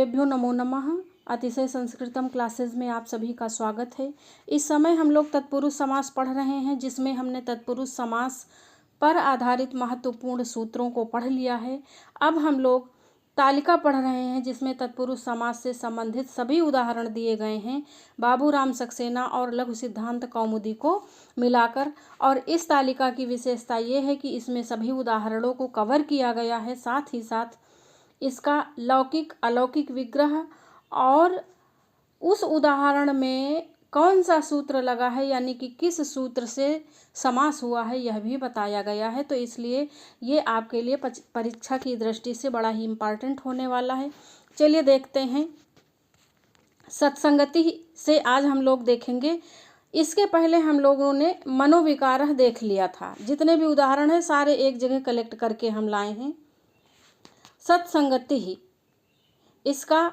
सर्वेभ्यो नमो नमः। अतिशय संस्कृतम क्लासेस में आप सभी का स्वागत है। इस समय हम लोग तत्पुरुष समास पढ़ रहे हैं, जिसमें हमने तत्पुरुष समास पर आधारित महत्वपूर्ण सूत्रों को पढ़ लिया है। अब हम लोग तालिका पढ़ रहे हैं, जिसमें तत्पुरुष समास से संबंधित सभी उदाहरण दिए गए हैं बाबूराम सक्सेना और लघु सिद्धांत कौमुदी को मिलाकर। और इस तालिका की विशेषता ये है कि इसमें सभी उदाहरणों को कवर किया गया है, साथ ही साथ इसका लौकिक अलौकिक विग्रह और उस उदाहरण में कौन सा सूत्र लगा है, यानी कि किस सूत्र से समास हुआ है, यह भी बताया गया है। तो इसलिए ये आपके लिए परीक्षा की दृष्टि से बड़ा ही इम्पॉर्टेंट होने वाला है। चलिए देखते हैं। सत्संगति से आज हम लोग देखेंगे। इसके पहले हम लोगों ने मनोविकार देख लिया था। जितने भी उदाहरण हैं सारे एक जगह कलेक्ट करके हम लाए हैं। सत्संगति ही इसका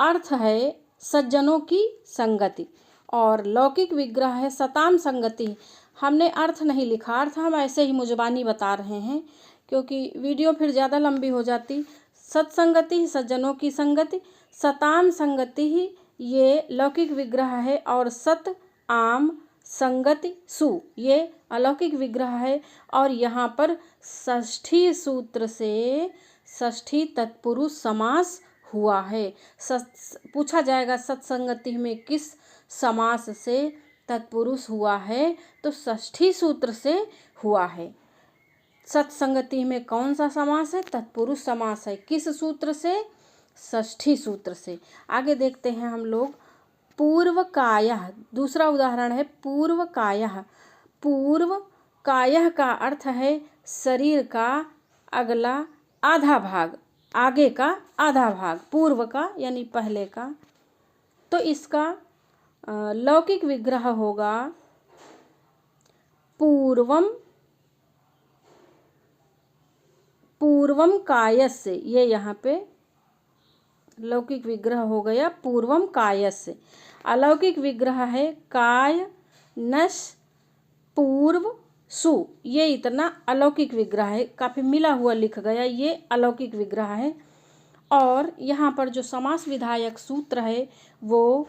अर्थ है सज्जनों की संगति, और लौकिक विग्रह है सताम संगति। हमने अर्थ नहीं लिखा, अर्थ हम ऐसे ही मुजबानी बता रहे हैं, क्योंकि वीडियो फिर ज़्यादा लंबी हो जाती। सत्संगति ही सज्जनों की संगति, सताम संगति ही ये लौकिक विग्रह है, और सत आम संगति सु ये अलौकिक विग्रह है। और यहाँ पर षष्ठी सूत्र से षष्ठी तत्पुरुष समास हुआ है। पूछा जाएगा सत्संगति में किस समास से तत्पुरुष हुआ है, तो षष्ठी सूत्र से हुआ है। सत्संगति में कौन सा समास है? तत्पुरुष समास है। किस सूत्र से? षष्ठी सूत्र से। आगे देखते हैं हम लोग। पूर्व कायः, दूसरा उदाहरण है पूर्व कायः। पूर्व कायः का अर्थ है शरीर का अगला आधा भाग, आगे का आधा भाग, पूर्व का यानी पहले का। तो इसका लौकिक विग्रह होगा पूर्वम पूर्वम कायस्य। ये यहाँ पे लौकिक विग्रह हो गया पूर्वम कायस्य। अलौकिक विग्रह है काय नश पूर्व सु। ये इतना अलौकिक विग्रह है, काफ़ी मिला हुआ लिख गया, ये अलौकिक विग्रह है। और यहाँ पर जो समास विधायक सूत्र है वो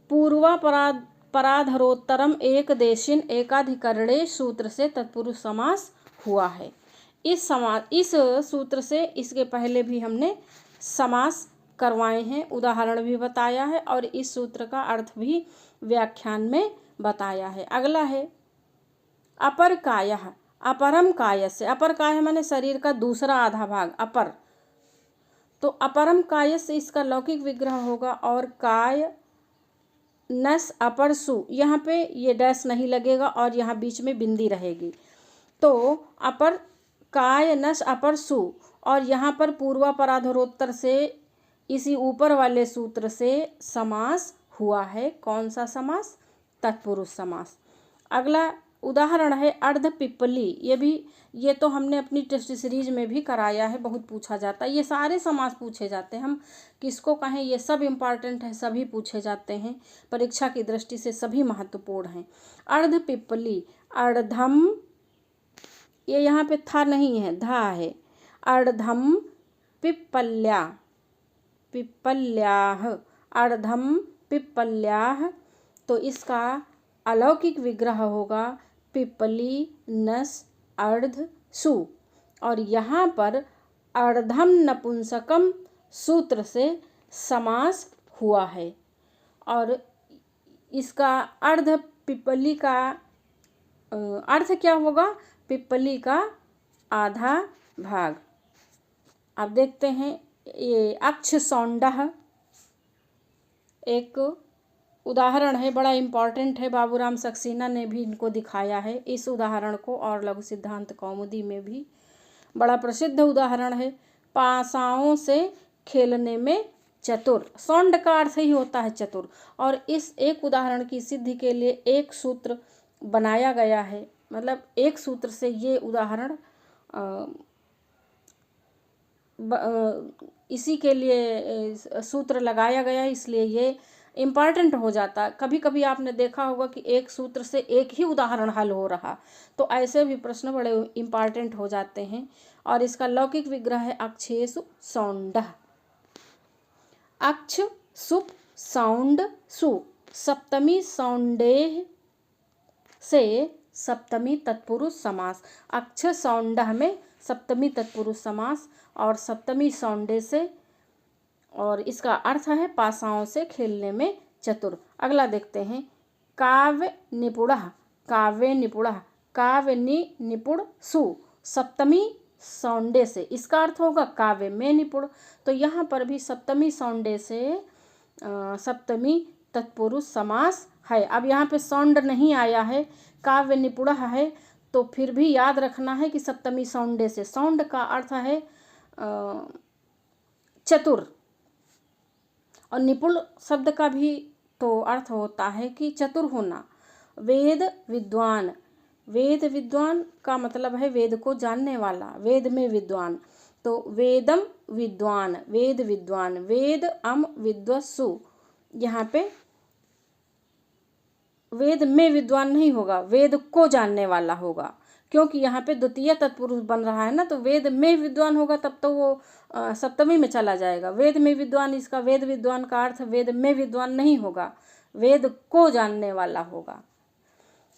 पूर्वापराधरोत्तरम एक देशिन एकाधिकरणे सूत्र से तत्पुरुष समास हुआ है। इस सूत्र से इसके पहले भी हमने समास करवाए हैं, उदाहरण भी बताया है, और इस सूत्र का अर्थ भी व्याख्यान में बताया है। अगला है अपर कायः। अपरम काय से, अपर काय माने शरीर का दूसरा आधा भाग, अपर। तो अपरम काय से इसका लौकिक विग्रह होगा और काय नस अपर सु। यहाँ पे ये डैश नहीं लगेगा और यहाँ बीच में बिंदी रहेगी। तो अपर काय नस अपर सु, और यहाँ पर पूर्वापराधरोत्तर से इसी ऊपर वाले सूत्र से समास हुआ है। कौन सा समास? तत्पुरुष समास। अगला उदाहरण है अर्ध पिप्पली। ये तो हमने अपनी टेस्ट सीरीज में भी कराया है, बहुत पूछा जाता है। ये सारे समास पूछे जाते हैं, हम किसको कहें, ये सब इम्पॉर्टेंट है, सभी पूछे जाते हैं, परीक्षा की दृष्टि से सभी महत्वपूर्ण हैं। अर्ध पिप्पली, अर्धम, ये यहाँ पे था नहीं है, धा है। अर्धम पिप्पल्या, पिप्पल्याः, अर्धम पिप्पल्याः। तो इसका अलौकिक विग्रह होगा पिप्पली नस अर्ध सु, और यहाँ पर अर्धम नपुंसकम सूत्र से समास हुआ है। और इसका अर्ध पिप्पली का अर्थ क्या होगा? पिप्पली का आधा भाग। अब देखते हैं ये अक्ष सौंडः एक उदाहरण है, बड़ा इम्पॉर्टेंट है। बाबूराम सक्सेना ने भी इनको दिखाया है इस उदाहरण को, और लघु सिद्धांत कौमुदी में भी बड़ा प्रसिद्ध उदाहरण है। पासाओं से खेलने में चतुर। सौंड का अर्थ ही होता है चतुर, और इस एक उदाहरण की सिद्धि के लिए एक सूत्र बनाया गया है, मतलब एक सूत्र से ये उदाहरण इसी के लिए सूत्र लगाया गया, इसलिए ये इम्पॉर्टेंट हो जाता। कभी कभी आपने देखा होगा कि एक सूत्र से एक ही उदाहरण हल हो रहा, तो ऐसे भी प्रश्न बड़े इम्पॉर्टेंट हो जाते हैं। और इसका लौकिक विग्रह है अक्षेषु सौंडः। अक्ष सुप सौंड सु, सप्तमी सौंडेह से सप्तमी तत्पुरुष समास। अक्ष सौंडह में सप्तमी तत्पुरुष समास और सप्तमी सौंडे से, और इसका अर्थ है पासाओं से खेलने में चतुर। अगला देखते हैं काव्य निपुणः, काव्य निपुणः, काव्य निपुण सु, सप्तमी सौंडे से, इसका अर्थ होगा काव्य में निपुण। तो यहाँ पर भी सप्तमी सौंडे से सप्तमी तत्पुरुष समास है। अब यहाँ पे सौंड नहीं आया है, काव्य निपुणः है, तो फिर भी याद रखना है कि सप्तमी सौंडे से। सौंड का अर्थ है चतुर, और निपुण शब्द का भी तो अर्थ होता है कि चतुर होना। वेद विद्वान, वेद विद्वान का मतलब है वेद को जानने वाला, वेद में विद्वान। तो वेदम विद्वान, वेद विद्वान, वेद अम विद्वस्सु, यहाँ पे वेद में विद्वान नहीं होगा, वेद को जानने वाला होगा, क्योंकि यहाँ पे द्वितीय तत्पुरुष बन रहा है ना, तो वेद में विद्वान होगा तब तो वो सप्तमी में चला जाएगा। वेद में विद्वान, इसका वेद विद्वान का अर्थ वेद में विद्वान नहीं होगा, वेद को जानने वाला होगा।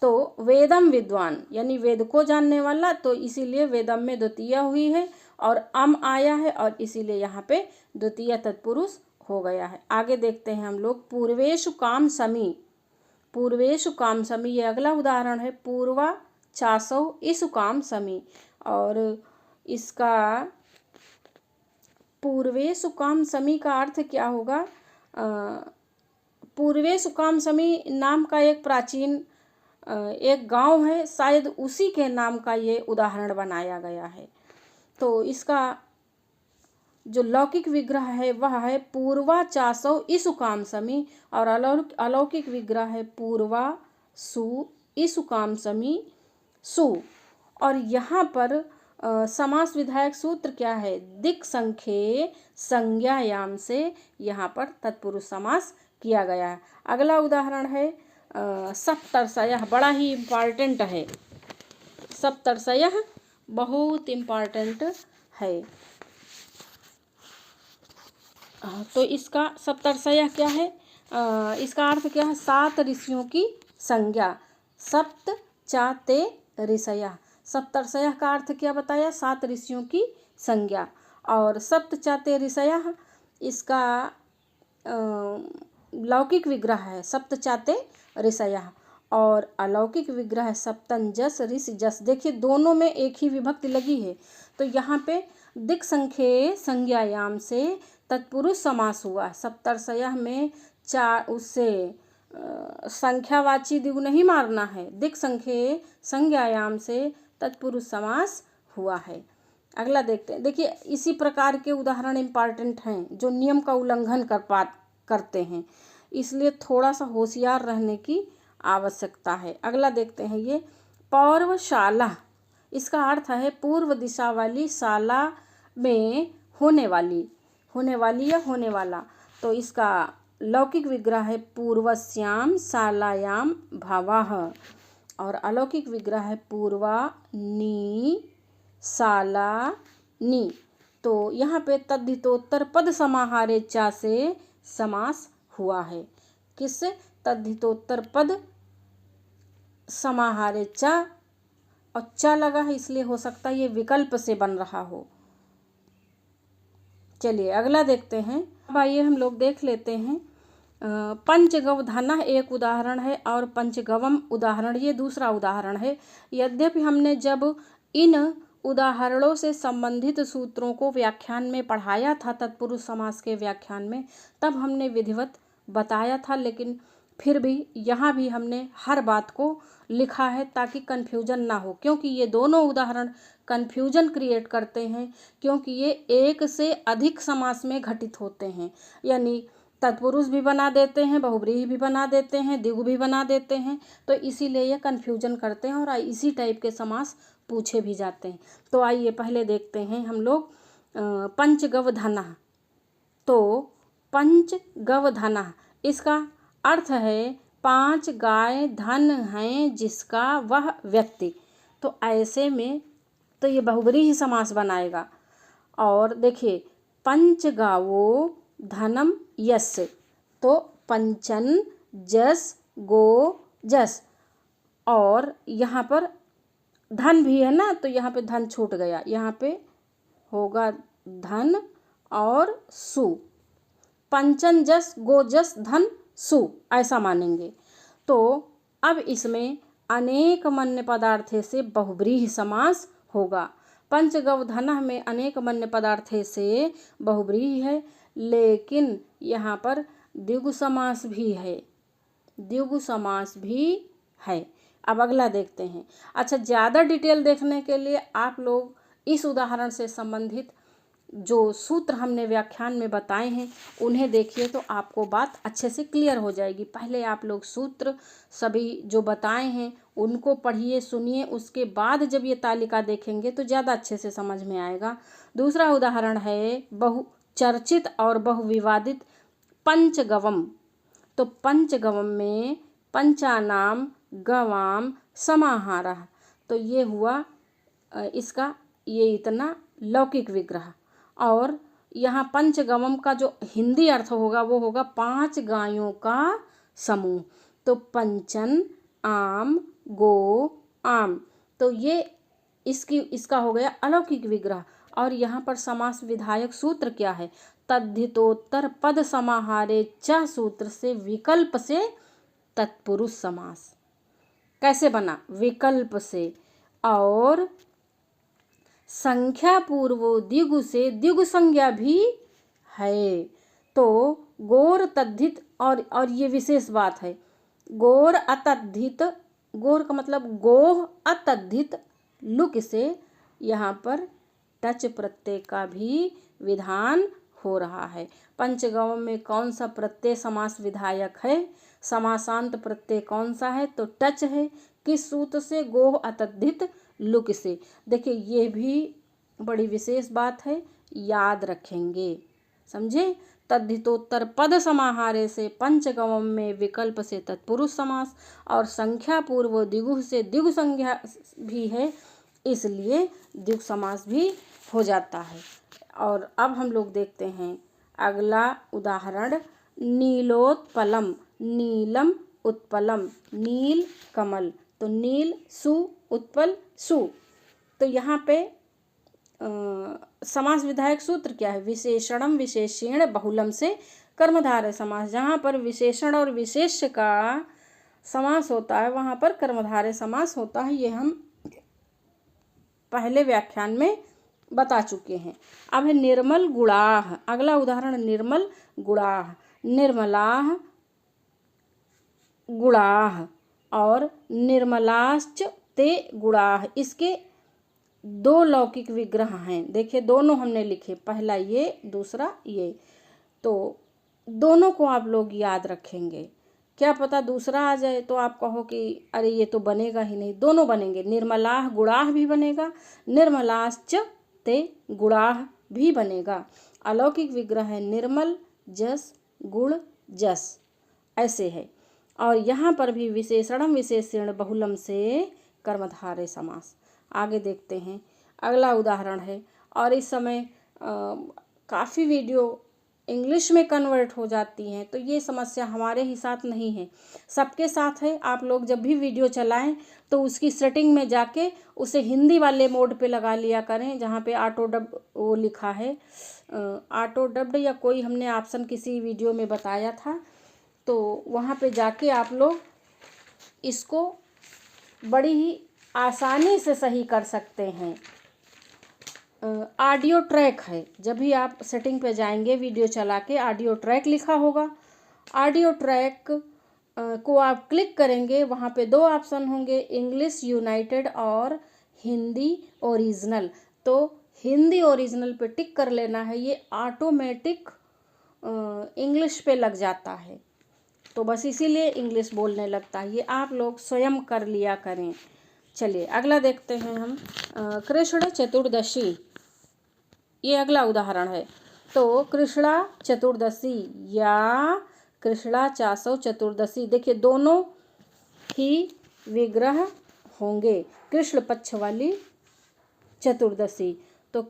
तो वेदम विद्वान यानी वेद को जानने वाला, तो इसीलिए वेदम में द्वितीय हुई है और अम आया है, और इसीलिए यहाँ पे द्वितीय तत्पुरुष हो गया है। आगे देखते हैं हम लोग पूर्वेषु काम समी, पूर्वेषु काम समी, ये अगला उदाहरण है। पूर्वा चासौ इसु काम समी, और इसका पूर्वेषु काम समी का अर्थ क्या होगा? पूर्वेषु काम समी नाम का एक प्राचीन एक गांव है, शायद उसी के नाम का ये उदाहरण बनाया गया है। तो इसका जो लौकिक विग्रह है वह है पूर्वा चासौ इसु काम समी, और अलौकिक विग्रह है पूर्वा सु इसु काम समी सु। और यहाँ पर समास विधायक सूत्र क्या है? दिक् संख्ये संज्ञायाम से यहाँ पर तत्पुरुष समास किया गया है। अगला उदाहरण है सप्तर्षयः, बड़ा ही इम्पॉर्टेंट है। सप्तर्षयः बहुत इम्पॉर्टेंट है। तो इसका सप्तर्षयः क्या है? इसका अर्थ क्या है? 7 ऋषियों की संज्ञा। सप्त चाते ऋषयः, सप्तर्षयः का अर्थ क्या बताया? 7 ऋषियों की संज्ञा। और सप्त चाते ऋषयः इसका लौकिक विग्रह है सप्त चाते ऋषयः, और अलौकिक विग्रह है सप्तंजस ऋषि जस। देखिए दोनों में एक ही विभक्ति लगी है, तो यहाँ पे दिक् संख्ये संज्ञायाम से तत्पुरुष समास हुआ। सप्तर्षयः में चार उससे संख्यावाची दिगु नहीं मारना है, दिक् संख्ये संज्ञायाम से तत्पुरुष समास हुआ है। अगला देखते हैं। देखिए इसी प्रकार के उदाहरण इम्पॉर्टेंट हैं जो नियम का उल्लंघन करते हैं, इसलिए थोड़ा सा होशियार रहने की आवश्यकता है। अगला देखते हैं ये पौर्वशाला, इसका अर्थ है पूर्व दिशा वाली, शाला में होने वाली या होने वाला। तो इसका लौकिक विग्रह है पूर्वस्याम शालायाम भावाः, और अलौकिक विग्रह है पूर्वा नी शाला नी। तो यहाँ पे तद्धितोत्तर पद समाहारे चा से समास हुआ है। किससे? तद्धितोत्तर पद समाहारे चा, और चा लगा है इसलिए हो सकता है ये विकल्प से बन रहा हो। चलिए अगला देखते हैं। अब आइए हम लोग देख लेते हैं पंचगवधनः एक उदाहरण है, और पंचगवम उदाहरण ये दूसरा उदाहरण है। यद्यपि हमने जब इन उदाहरणों से संबंधित सूत्रों को व्याख्यान में पढ़ाया था, तत्पुरुष समास के व्याख्यान में, तब हमने विधिवत बताया था, लेकिन फिर भी यहाँ भी हमने हर बात को लिखा है ताकि कन्फ्यूजन ना हो, क्योंकि ये दोनों उदाहरण कन्फ्यूजन क्रिएट करते हैं, क्योंकि ये एक से अधिक समास में घटित होते हैं। यानी तत्पुरुष भी बना देते हैं, बहुव्रीहि भी बना देते हैं, द्विगु भी बना देते हैं, तो इसीलिए ये कन्फ्यूजन करते हैं और इसी टाइप के समास पूछे भी जाते हैं। तो आइए पहले देखते हैं हम लोग पंचगवधनः। तो पंचगवधनः इसका अर्थ है 5 गाय धन हैं जिसका वह व्यक्ति। तो ऐसे में तो ये बहुव्रीहि समास बनाएगा। और देखिए पंच गावो धनम यस्य, तो पंचन जस गो जस, और यहाँ पर धन भी है ना, तो यहाँ पे धन छूट गया, यहाँ पे होगा धन और सु, पंचन जस गो जस धन सु, ऐसा मानेंगे। तो अब इसमें अनेक मन्य पदार्थे से बहुव्रीहि समास होगा। पंचगव धनः में अनेक मन्य पदार्थे से बहुव्रीहि है, लेकिन यहाँ पर द्विगु समास भी है, द्विगु समास भी है। अब अगला देखते हैं। अच्छा, ज़्यादा डिटेल देखने के लिए आप लोग इस उदाहरण से संबंधित जो सूत्र हमने व्याख्यान में बताए हैं उन्हें देखिए, तो आपको बात अच्छे से क्लियर हो जाएगी। पहले आप लोग सूत्र सभी जो बताए हैं उनको पढ़िए, सुनिए, उसके बाद जब ये तालिका देखेंगे तो ज़्यादा अच्छे से समझ में आएगा। दूसरा उदाहरण है बहुचर्चित और बहुविवादित पंचगवम। तो पंचगवम में पंचानाम गवाम समाहारः, तो ये हुआ इसका ये इतना लौकिक विग्रह। और यहाँ पंचगवम का जो हिंदी अर्थ होगा वो होगा 5 गायों का समूह। तो पंचन आम गो आम, तो ये इसका हो गया अलौकिक विग्रह। और यहाँ पर समास विधायक सूत्र क्या है? तद्धितोत्तर पद समाहारे च सूत्र से विकल्प से तत्पुरुष समास। कैसे बना? विकल्प से। और संख्या पूर्वो द्विगु से द्विगु संज्ञा भी है। तो गोर तद्धित, और ये विशेष बात है, गोर अतद्धित, गोर का मतलब गोह अतद्धित लुक से यहाँ पर टच प्रत्यय का भी विधान हो रहा है। पंचगव में कौन सा प्रत्यय समास विधायक है? समासांत प्रत्यय कौन सा है? तो टच है। किस सूत्र से? गोह अतद्धित लुक से। देखिए ये भी बड़ी विशेष बात है, याद रखेंगे, समझे? तद्धितोत्तर पद समाहारे से पंचगव में विकल्प से तत्पुरुष समास, और संख्या पूर्व द्विगु से द्विगु संज्ञा भी है, इसलिए द्विगु समास भी हो जाता है। और अब हम लोग देखते हैं अगला उदाहरण, नीलोत्पलम। नीलम उत्पलम, नील कमल, तो नील सु उत्पल सु। तो यहाँ पे समास विधायक सूत्र क्या है? विशेषणम विशेषण बहुलम से कर्मधारय समास। जहाँ पर विशेषण और विशेष का समास होता है वहाँ पर कर्मधारय समास होता है, ये हम पहले व्याख्यान में बता चुके हैं। अब है निर्मल गुणाह। अगला उदाहरण निर्मल गुणाह। निर्मलाह गुणाह और निर्मलाश्च ते गुणाह, इसके 2 लौकिक विग्रह हैं। देखिए दोनों हमने लिखे, पहला ये, दूसरा ये, तो दोनों को आप लोग याद रखेंगे। क्या पता दूसरा आ जाए तो आप कहो कि अरे ये तो बनेगा ही नहीं। दोनों बनेंगे, निर्मलाह गुणाह भी बनेगा, निर्मलाश्च ते गुणाह भी बनेगा। अलौकिक विग्रह है निर्मल जस गुण जस, ऐसे है। और यहाँ पर भी विशेषणम विशेषण बहुलम से कर्मधारय समास। आगे देखते हैं, अगला उदाहरण है। और इस समय काफ़ी वीडियो इंग्लिश में कन्वर्ट हो जाती हैं, तो ये समस्या हमारे ही साथ नहीं है, सबके साथ है। आप लोग जब भी वीडियो चलाएं तो उसकी सेटिंग में जाके उसे हिंदी वाले मोड पे लगा लिया करें, जहाँ पे ऑटो डब वो लिखा है, ऑटो डब्ड या कोई हमने ऑप्शन किसी वीडियो में बताया था, तो वहाँ पे जाके आप लोग इसको बड़ी ही आसानी से सही कर सकते हैं। ऑडियो ट्रैक है, जब भी आप सेटिंग पे जाएंगे वीडियो चला के ऑडियो ट्रैक लिखा होगा, ऑडियो ट्रैक को आप क्लिक करेंगे, वहाँ पे 2 ऑप्शन होंगे, इंग्लिश यूनाइटेड और हिंदी ओरिजिनल। तो हिंदी ओरिजिनल पे टिक कर लेना है, ये ऑटोमेटिक इंग्लिश पे लग जाता है, तो बस इसीलिए इंग्लिश बोलने लगता है। ये आप लोग स्वयं कर लिया करें। चलिए अगला देखते हैं हम, कृष्ण चतुर्दशी, ये अगला उदाहरण है। तो कृष्णा चतुर्दशी या कृष्णा चासव चतुर्दशी, देखिए दोनों ही विग्रह होंगे। कृष्ण पक्ष वाली चतुर्दशी, तो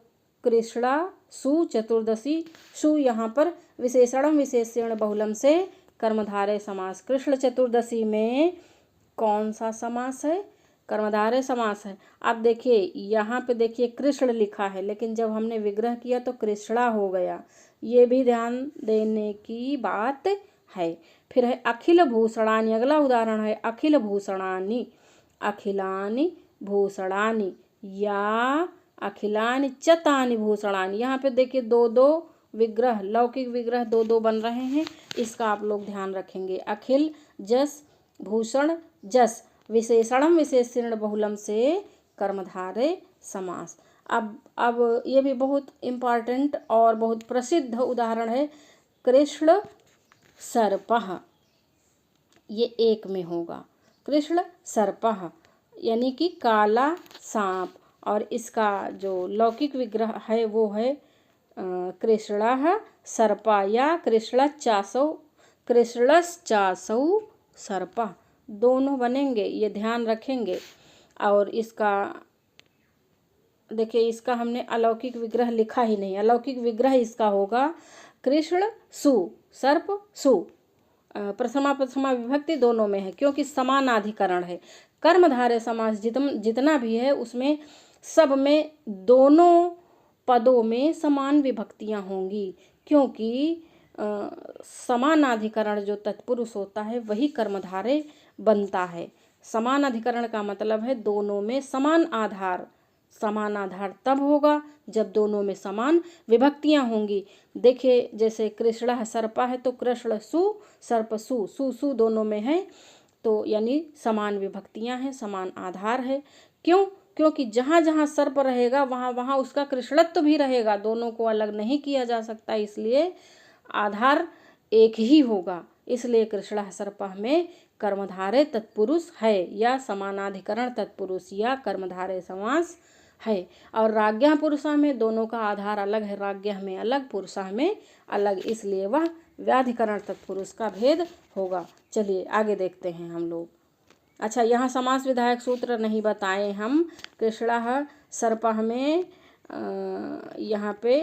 कृष्णा सु चतुर्दशी। सु यहाँ पर विशेषणम विशेषण बहुलम से कर्मधारय समास। कृष्ण चतुर्दशी में कौन सा समास है? कर्मधारय समास है। अब देखिए यहाँ पे देखिए कृष्ण लिखा है, लेकिन जब हमने विग्रह किया तो कृष्णा हो गया, ये भी ध्यान देने की बात है। फिर है अखिल भूषणानि। अगला उदाहरण है अखिल भूषणानि। अखिलानि भूषणानि या अखिलानि चतानि भूषणानि। यहाँ पे देखिए दो दो विग्रह, लौकिक विग्रह दो दो बन रहे हैं, इसका आप लोग ध्यान रखेंगे। अखिल जस, भूषण जस, विशेषणम विशेषण बहुलम से कर्मधारय समास। अब ये भी बहुत इम्पॉर्टेंट और बहुत प्रसिद्ध उदाहरण है कृष्ण सर्पः, ये एक में होगा। कृष्ण सर्पः यानी कि काला सांप, और इसका जो लौकिक विग्रह है वो है कृष्णः सर्पा या कृष्णश्चासौ, कृष्णश्चासौ सर्पः, दोनों बनेंगे, ये ध्यान रखेंगे। और इसका देखिए इसका हमने अलौकिक विग्रह लिखा ही नहीं, अलौकिक विग्रह इसका होगा कृष्ण सु, सर्प सु। प्रथमा विभक्ति दोनों में है, क्योंकि समानाधिकरण है। कर्मधारय समास जितना भी है उसमें सब में दोनों पदों में समान विभक्तियां होंगी, क्योंकि समानाधिकरण जो तत्पुरुष होता है वही कर्मधारय बनता है। समानाधिकरण का मतलब है दोनों में समान आधार। समान आधार तब होगा जब दोनों में समान विभक्तियां होंगी। देखिए जैसे कृष्ण सर्पा है तो कृष्ण सु सर्प सु, सु सु दोनों में है, तो यानी समान विभक्तियां हैं, समान आधार है। क्यों? क्योंकि जहाँ जहाँ सर्प रहेगा वहाँ वहाँ उसका कृष्णत्व भी रहेगा, दोनों को अलग नहीं किया जा सकता, इसलिए आधार एक ही होगा। इसलिए कृष्ण सर्पः में कर्मधारय तत्पुरुष है या समानाधिकरण तत्पुरुष या कर्मधारय समास है। और राज्ञः पुरुषः में दोनों का आधार अलग है, राज्ञः में अलग, पुरुषः में अलग, इसलिए वह व्याधिकरण तत्पुरुष का भेद होगा। चलिए आगे देखते हैं हम लोग। अच्छा, यहाँ समास विधायक सूत्र नहीं बताए हम। कृष्णः सर्पः में यहाँ पे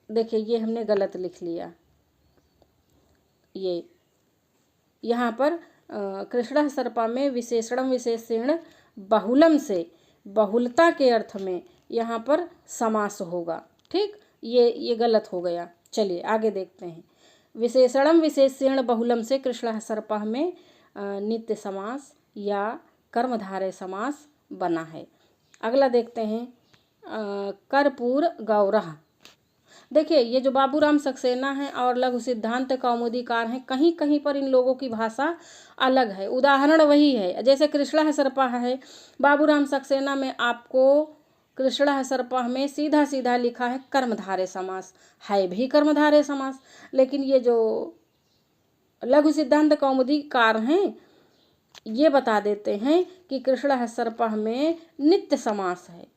देखिए ये हमने गलत लिख लिया। ये यहाँ पर कृष्णः सर्पा में विशेषणम विशेषण बहुलम से, बहुलता के अर्थ में यहाँ पर समास होगा। ठीक, ये गलत हो गया। चलिए आगे देखते हैं। विशेषणम विशेषण बहुलम से कृष्णः सर्पः में नित्य समास या कर्मधारय समास बना है। अगला देखते हैं कर्पूर गौरः। देखिए ये जो बाबूराम सक्सेना हैं और लघु सिद्धांत कौमुदीकार हैं, कहीं कहीं पर इन लोगों की भाषा अलग है। उदाहरण वही है, जैसे कृष्णः सर्पः है, बाबूराम सक्सेना में आपको कृष्णः सर्पः में सीधा सीधा लिखा है कर्मधारय समास, है भी कर्मधारय समास, लेकिन ये जो लघु सिद्धांत कौमुदीकार हैं ये बता देते हैं कि कृष्णः सर्पः में नित्य समास है,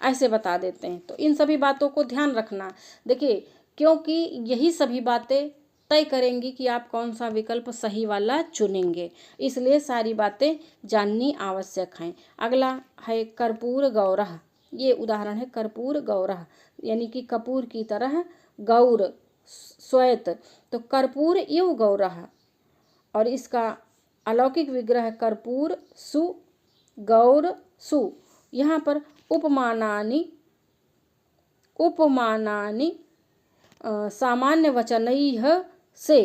ऐसे बता देते हैं। तो इन सभी बातों को ध्यान रखना। देखिए क्योंकि यही सभी बातें तय करेंगी कि आप कौन सा विकल्प सही वाला चुनेंगे, इसलिए सारी बातें जाननी आवश्यक हैं। अगला है कर्पूर गौरः। ये उदाहरण है कर्पूर गौरः, यानी कि कपूर की तरह गौर श्वेत, तो कर्पूर इव गौरः। और इसका अलौकिक विग्रह कर्पूर सु गौर सु। यहाँ पर उपमानानि सामान्य वचनैः से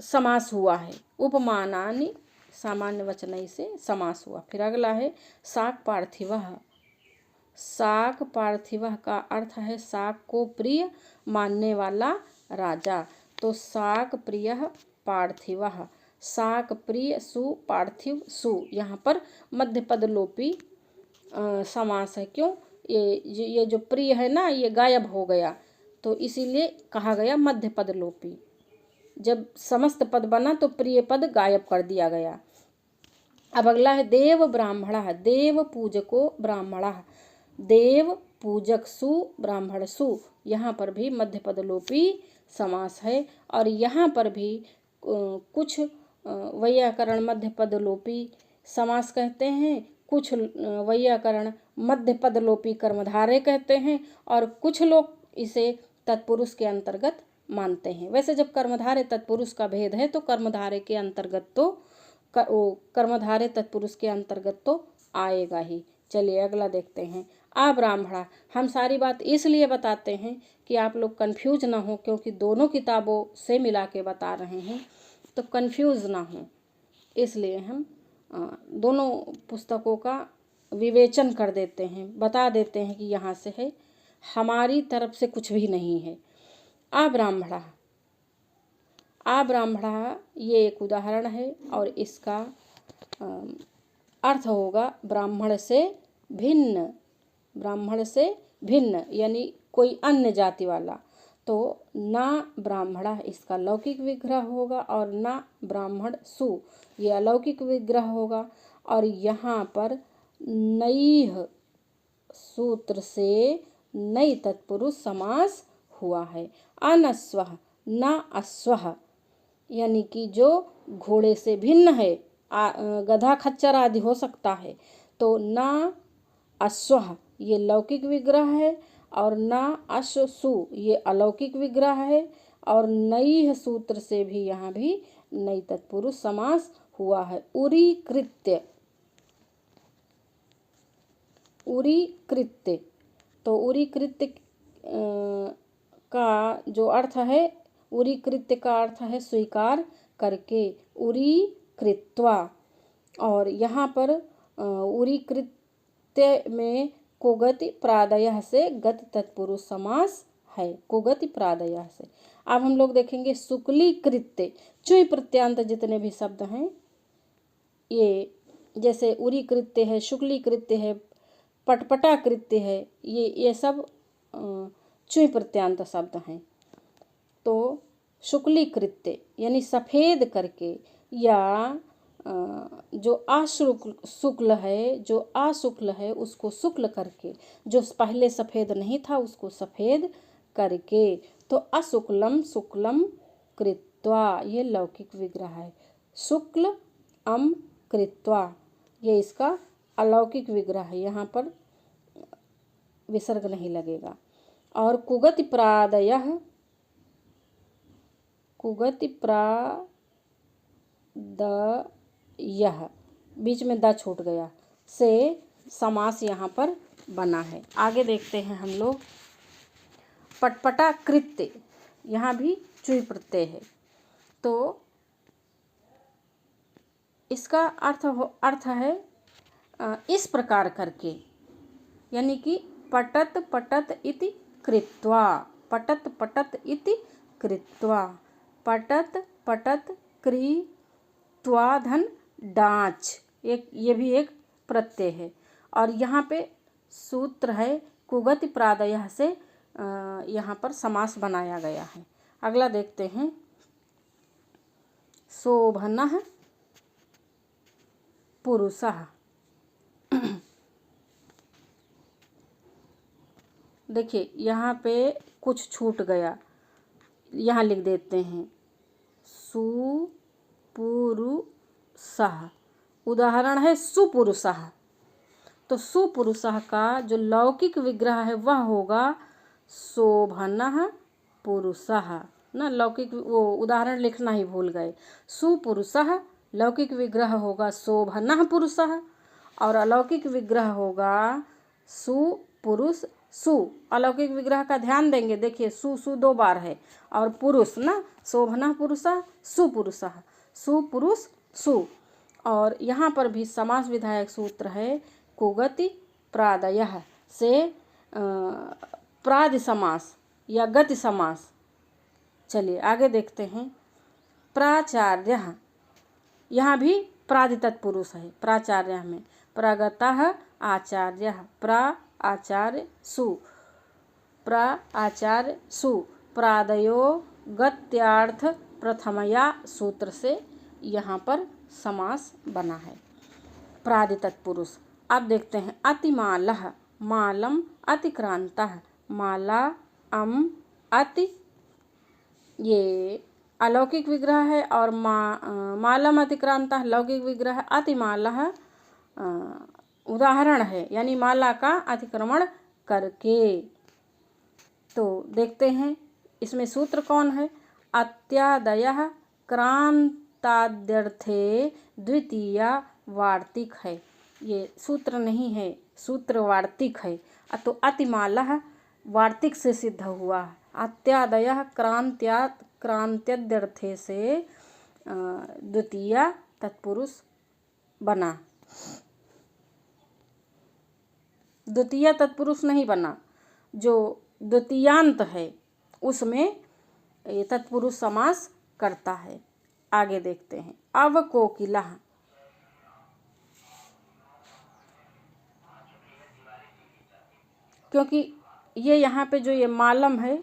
समास हुआ है। उपमानानि सामान्य वचनैः से समास हुआ। फिर अगला है शाक पार्थिवः। शाक पार्थिवः का अर्थ है शाक को प्रिय मानने वाला राजा, तो शाक प्रियः पार्थिवः। शाक प्रिय सु पार्थिव सु, यहाँ पर मध्य पद लोपी समास है। क्यों? ये जो प्रिय है ना ये गायब हो गया, तो इसीलिए कहा गया मध्य पद लोपी। जब समस्त पद बना तो प्रिय पद गायब कर दिया गया। अब अगला है देव ब्राह्मणः। देव पूजको ब्राह्मणः, देव पूजक सु ब्राह्मण सु, यहाँ पर भी मध्य पद लोपी समास है। और यहाँ पर भी कुछ वैयाकरण मध्य पद लोपी समास कहते हैं, कुछ वैयाकरण मध्य पद लोपी कर्मधारय कहते हैं और कुछ लोग इसे तत्पुरुष के अंतर्गत मानते हैं। वैसे जब कर्मधारय तत्पुरुष का भेद है तो कर्मधारय तत्पुरुष के अंतर्गत तो आएगा ही। चलिए अगला देखते हैं। अब्राह्मणा, हम सारी बात इसलिए बताते हैं कि आप लोग कंफ्यूज ना हो, क्योंकि दोनों किताबों से मिला के बता रहे हैं तो कंफ्यूज ना हो, इसलिए हम दोनों पुस्तकों का विवेचन कर देते हैं, बता देते हैं कि यहाँ से है, हमारी तरफ से कुछ भी नहीं है। अब्राह्मणा, अब्राह्मणा ये एक उदाहरण है और इसका अर्थ होगा ब्राह्मण से भिन्न, ब्राह्मण से भिन्न यानी कोई अन्य जाति वाला। तो ना ब्राह्मणा इसका लौकिक विग्रह होगा और ना ब्राह्मण सु ये अलौकिक विग्रह होगा। और यहाँ पर नैह सूत्र से नई तत्पुरुष समास हुआ है। अनस्वः ना अश्वः यानी कि जो घोड़े से भिन्न है, गधा खच्चर आदि हो सकता है, तो ना अश्वः ये लौकिक विग्रह है और ना अश्वसु ये अलौकिक विग्रह है। और नैह सूत्र से भी यहाँ भी नई तत्पुरुष समास हुआ है। उरी कृत्य, उरी कृत्य, तो उरी कृत्य का जो अर्थ है, उरी कृत्य का अर्थ है स्वीकार करके, उरी कृत्वा। और यहाँ पर उरी कृत्य में कोगति प्रादयः से गति तत्पुरुष समास है, कोगति प्रादयः से। अब हम लोग देखेंगे शुक्ली कृत्य, चुई प्रत्यांत जितने भी शब्द हैं, ये जैसे उरी कृत्य है, शुक्ली कृत्य है, पटपटा कृत्य है, ये सब चुई प्रत्यांत शब्द हैं। तो शुक्ली कृत्य यानी सफ़ेद करके, या जो शुक्ल है, जो अशुक्ल है उसको शुक्ल करके, जो पहले सफ़ेद नहीं था उसको सफ़ेद करके। तो अशुक्लम शुक्लम कृत्वा ये लौकिक विग्रह है। शुक्ल अम कृत्वा ये इसका अलौकिक विग्रह है, यहाँ पर विसर्ग नहीं लगेगा। और कुगति प्रादयः, कुगति प्रादयः बीच में द छूट गया से समास यहाँ पर बना है। आगे देखते हैं हम लोग। पटपटा कृत्य, यहाँ भी चुई प्रत्यय है, तो इसका अर्थ है इस प्रकार करके, यानी कि पटत पटत इति कृत्वा, पटत पटत इति कृत्वा, पटत पटत कृत्वा धन डांच, एक ये भी एक प्रत्यय है। और यहाँ पे सूत्र है कुगति प्रादयः से यहाँ पर समास बनाया गया है। अगला देखते हैं। शोभनः पुरुषः, देखिए यहाँ पे कुछ छूट गया, यहाँ लिख देते हैं सुपुरुषः, उदाहरण है सुपुरुषः। तो सुपुरुषः का जो लौकिक विग्रह है वह होगा शोभनः पुरुषः ना, लौकिक वो उदाहरण लिखना ही भूल गए। सुपुरुषः लौकिक विग्रह होगा शोभनः पुरुषः और अलौकिक विग्रह होगा सुपुरुष सु। अलौकिक विग्रह का ध्यान देंगे, देखिए सु दो बार है और पुरुष ना, शोभनः पुरुषः सुपुरुषः, सुपुरुष सु। और यहाँ पर भी समास विधायक सूत्र है कुगति प्रादयः से प्रादि समास या गति समास। चलिए आगे देखते हैं। प्राचार्यः, यहाँ भी प्रादि तत्पुरुष है। प्राचार्यः में प्रगतः आचार्यः, आचार्य सु, आचार्य सु। प्रादयो गत्यार्थ प्रथमया सूत्र से यहाँ पर समास बना है, प्रादि तत्पुरुष। अब देखते हैं अतिमालः, मालम अतिक्रांतः, माला अम अति ये अलौकिक विग्रह है और मालम अतिक्रांतः लौकिक विग्रह है। अतिमालः उदाहरण है, यानी माला का अतिक्रमण करके। तो देखते हैं इसमें सूत्र कौन है। अत्यादयः क्रांताद्यर्थे द्वितीया वार्तिक है। ये सूत्र नहीं है, सूत्र वार्तिक है। तो अतिमालः वार्तिक से सिद्ध हुआ। अत्यादयः क्रांत्याद्यर्थे से द्वितीया तत्पुरुष बना। द्वितीय तत्पुरुष नहीं बना, जो द्वितीयांत है उसमें ये तत्पुरुष समास करता है। आगे देखते हैं। अवकोकिलः, क्योंकि ये यहाँ पे जो ये मालम है,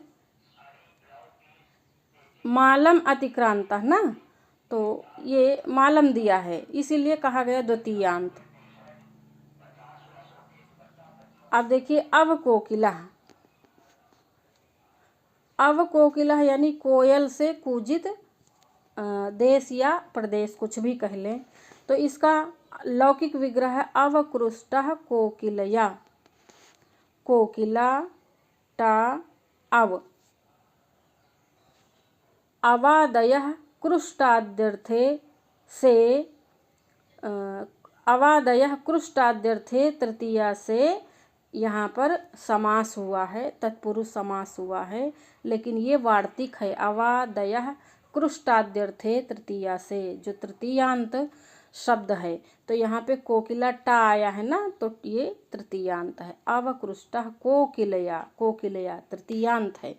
मालम अतिक्रांत ना, तो ये मालम दिया है, इसीलिए कहा गया द्वितीयांत। अब देखिए अवकोकिलः, अवकोकिलः यानी कोयल से कूजित देश या प्रदेश कुछ भी कह लें। तो इसका लौकिक विग्रह है अवकृष्टः कोकिलया। कोकिला टा अव। अवादयः कृष्टाद्यर्थे से अवादयः कृष्टाद्यर्थे तृतीया से यहाँ पर समास हुआ है, तत्पुरुष समास हुआ है, लेकिन ये वार्तिक है। अवादयः कृष्टाद्यर्थे तृतीया से, जो तृतीयांत शब्द है। तो यहाँ पे कोकिला टा आया है ना, तो ये तृतीयांत है। अवकृष्टः कोकिलया, कोकिलया तृतीयांत है।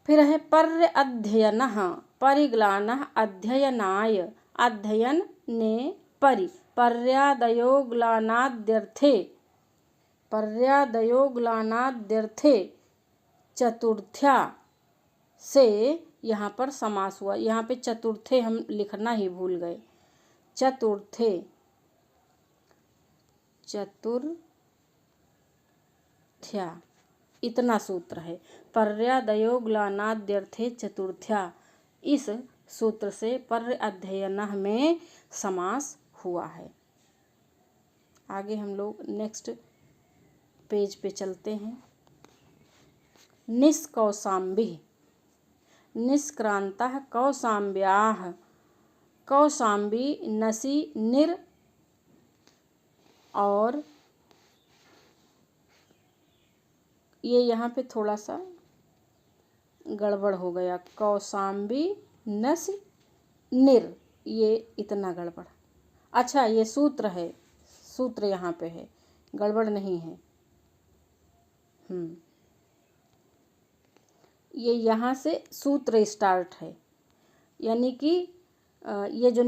फिर है पर्य अध्ययनः परिग्लानः अध्ययनाय। अध्ययन ने परि, पर्यादयो ग्लानाद्यर्थे, पर्यादयो ग्लानाद्यर्थे चतुर्थ्या से यहाँ पर समास हुआ। यहाँ पे चतुर्थे हम लिखना ही भूल गए। चतुर्थे, चतुर्थ्या, इतना सूत्र है। पर्यादयो ग्लानाद्यर्थे चतुर्थ्या, इस सूत्र से पर्य अध्ययनः में समास हुआ है। आगे हम लोग नेक्स्ट पेज पे चलते हैं। निष्कौशाम्बी, निष्क्रांतः कौशाम्ब्याः। कौशाम्बी नसी निर, और ये यहाँ पे थोड़ा सा गड़बड़ हो गया। कौशाम्बी नस निर, ये इतना गड़बड़। अच्छा, ये सूत्र है, सूत्र यहाँ पे है, गड़बड़ नहीं है। ये यहाँ से सूत्र स्टार्ट है, यानी कि ये जो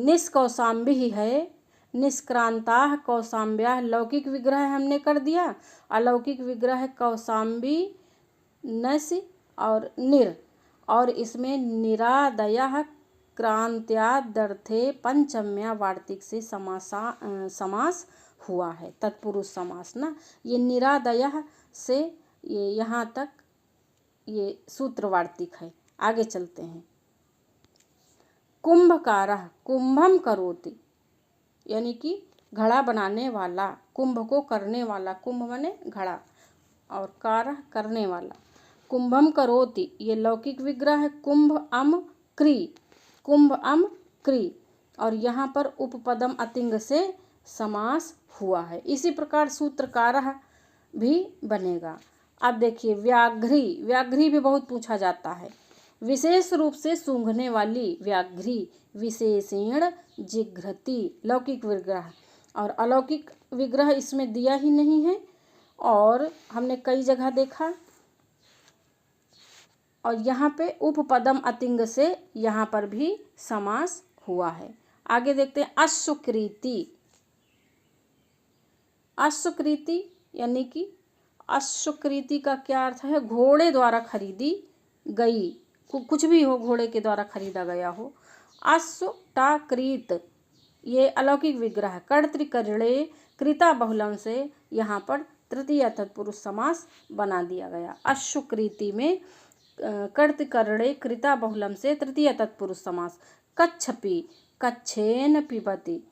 निष्कौशाम्बी है, निष्क्रांताः कौशाम्ब्याः, लौकिक विग्रह हमने कर दिया। अलौकिक विग्रह कौशाम्बी नस और निर, और इसमें निरादयः क्रांत्यादर्थे पंचम्या वार्तिक से समास हुआ है, तत्पुरुष समास ना। ये निरादयः से ये यहाँ तक ये सूत्र वार्तिक है। आगे चलते हैं। कुंभकारः कुंभम करोति, यानी कि घड़ा बनाने वाला, कुंभ को करने वाला, कुंभ माने घड़ा, और कारः करने वाला। कुंभम करोति, ये लौकिक विग्रह है। कुंभ अम क्री, कुंभ अम क्री, और यहाँ पर उपपदम अतिंग से समास हुआ है। इसी प्रकार सूत्रकारः भी बनेगा। अब देखिए व्याघ्री, व्याघ्री भी बहुत पूछा जाता है। विशेष रूप से सूंघने वाली व्याघ्री, विशेषण जिघ्रति, लौकिक विग्रह। और अलौकिक विग्रह इसमें दिया ही नहीं है, और हमने कई जगह देखा। और यहाँ पे उपपदम अतिंग से यहाँ पर भी समास हुआ है। आगे देखते हैं अश्वकृति। अश्वकृति यानी कि अश्वकृति का क्या अर्थ है? घोड़े द्वारा खरीदी गई, कुछ भी हो, घोड़े के द्वारा खरीदा गया हो। अश्वटाकृत, ये अलौकिक विग्रह। कर्तृकर्णे कृता बहुलम से यहाँ पर तृतीय तत्पुरुष समास बना दिया गया। अश्वकृति में कर्तृकर्णे कृता बहुलम से तृतीय तत्पुरुष समास। कच्छपि, कच्छेन पिबति,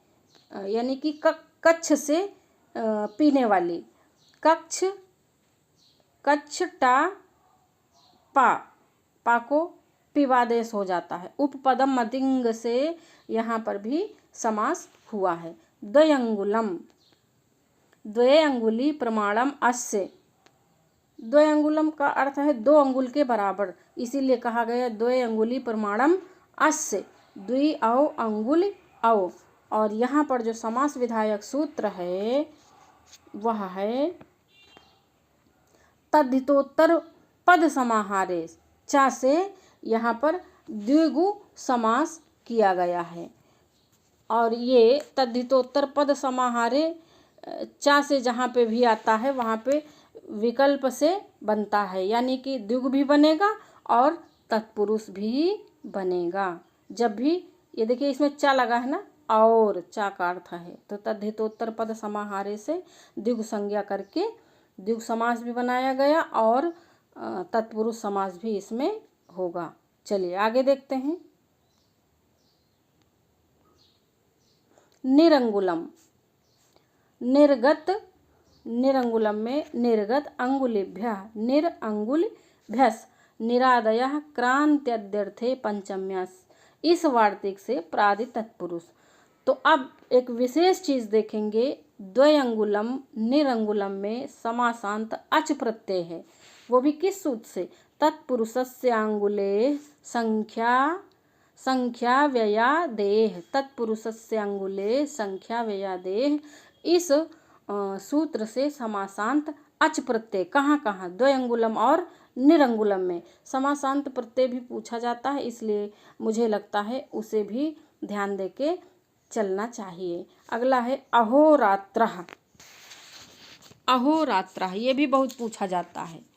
यानी कि कच्छ से पीने वाली, कच्छ, कच्छ टा पा, पा को पिवादेश हो जाता है। उपपदम मतिंग से यहाँ पर भी समास हुआ है। द्वयंगुलम, द्वय अंगुली प्रमाणम अस्य, द्वय अंगुलम का अर्थ है 2 अंगुल के बराबर, इसीलिए कहा गया द्वय अंगुली प्रमाणम अस्य, द्वि औ अंगुल औ। और यहाँ पर जो समास विधायक सूत्र है वह है तद्धितोत्तर पद समाहारे, चा से यहाँ पर द्विगु समास किया गया है। और ये तद्धितोत्तर पद समाहारे चा से जहाँ पे भी आता है वहाँ पे विकल्प से बनता है, यानी कि द्विगु भी बनेगा और तत्पुरुष भी बनेगा। जब भी ये देखिए इसमें चा लगा है ना, और चा का अर्थ है, तो तद्धितोत्तर पद समाहारे से द्विगु संज्ञा करके द्विगु समास भी बनाया गया और तत्पुरुष समास भी इसमें होगा। चलिए आगे देखते हैं। निरंगुलम, निर्गत, निरंगुलम में निर्गत अंगुलिभ्यः, निर अंगुलिभ्यस्, निरादयः क्रांत्यर्थे पंचम्यास्, इस वार्तिक से प्रादि तत्पुरुष। तो अब एक विशेष चीज देखेंगे, द्वयंगुलम निरंगुलम में समासांत अच प्रत्यय है, वो भी किस सूत्र से, तत्पुरुषस्य अंगुले संख्या व्ययादेह, तत्पुरुषस्य अंगुले संख्या व्ययादेह, इस सूत्र से समासांत अच प्रत्यय कहाँ कहाँ, द्वयंगुलम और निरंगुलम में समासांत प्रत्यय भी पूछा जाता है, इसलिए मुझे लगता है उसे भी ध्यान देके चलना चाहिए। अगला है अहोरात्रः, अहोरात्रः ये भी बहुत पूछा जाता है।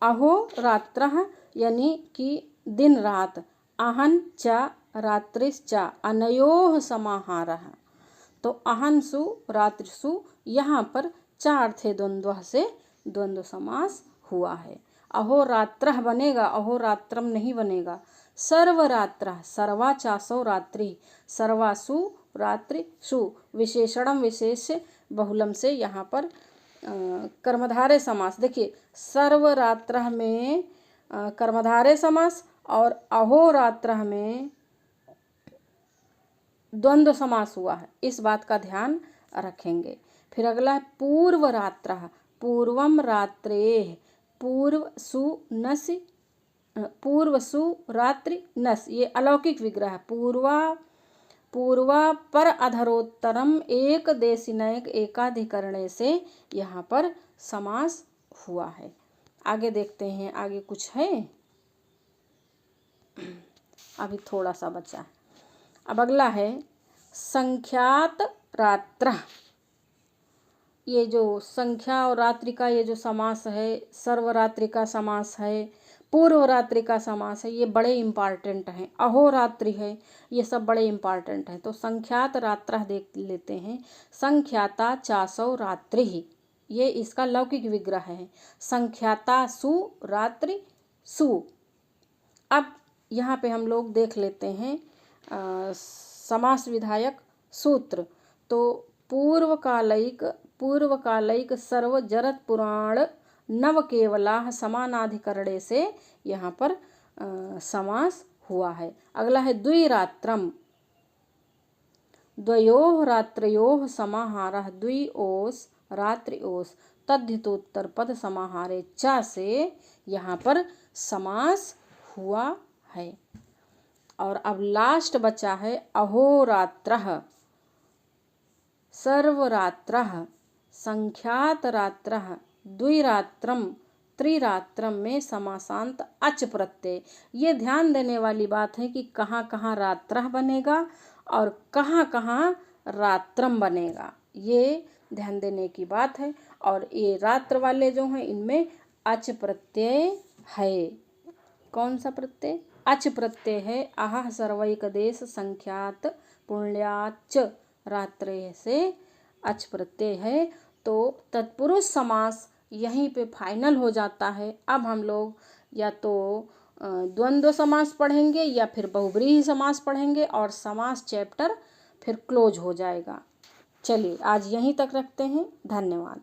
अहोरात्रः यानी कि दिन रात, अहन च रात्रिश्च अनयोः समाहारः, तो अहंसु रात्रिसु यहाँ पर चार थे द्वंद्व से द्वंद्व समास हुआ है। अहोरात्रः बनेगा, अहोरात्रम नहीं बनेगा। सर्वरात्रः, सर्वा चासो रात्रि, सर्वासु रात्रिषु, विशेषणम विशेष बहुलम से यहाँ पर कर्मधारय समास। देखिए सर्वरात्रः में कर्मधारय समास और अहोरात्रः में द्वंद्व समास हुआ है, इस बात का ध्यान रखेंगे। फिर अगला है पूर्वरात्रः, पूर्वम रात्रेः, पूर्वसु नसि, पूर्वसु रात्रि नस, ये अलौकिक विग्रह है। पूर्वा पर अधरोत्तरम एक देशिनैक एकाधिकरणे से यहाँ पर समास हुआ है। आगे देखते हैं, आगे कुछ है, अभी थोड़ा सा बचा है। अब अगला है संख्यात रात्र, ये जो संख्या और रात्रि का ये जो समास है, सर्वरात्रि का समास है, पूर्व रात्रि का समास है, ये बड़े इम्पॉर्टेंट हैं। अहोरात्रि है, ये सब बड़े इम्पॉर्टेंट हैं। तो संख्यात रात्र देख लेते हैं। संख्याता चासौ रात्रि, ये इसका लौकिक विग्रह है। संख्याता सु रात्रि सु। अब यहाँ पे हम लोग देख लेते हैं समास विधायक सूत्र। तो पूर्वकालिक सर्व जरत पुराण नव केवलाः समानाधिकरणे से यहाँ पर समास हुआ है। अगला है द्विरात्रम, द्वयोः रात्रयोः समाहारः, द्विओस रात्रिओस, तद्धितोत्तर पद समाहारे च से यहाँ पर समास हुआ है। और अब लास्ट बचा है अहोरात्रः, सर्वरात्रः, संख्यात रात्रः, द्विरात्रम, त्रिरात्रम में समासांत अच प्रत्यय। ये ध्यान देने वाली बात है कि कहाँ कहाँ रात्रः बनेगा और कहाँ कहाँ रात्रम बनेगा, ये ध्यान देने की बात है। और ये रात्र वाले जो हैं इनमें अच प्रत्यय है। कौन सा प्रत्यय? अच प्रत्यय है। आह सर्वैक देश संख्यात पुण्याच रात्रे से अच प्रत्यय है। तो तत्पुरुष समास यहीं पे फाइनल हो जाता है। अब हम लोग या तो द्वंद्व समास पढ़ेंगे या फिर बहुब्रीहि समास पढ़ेंगे और समास चैप्टर फिर क्लोज हो जाएगा। चलिए आज यहीं तक रखते हैं। धन्यवाद।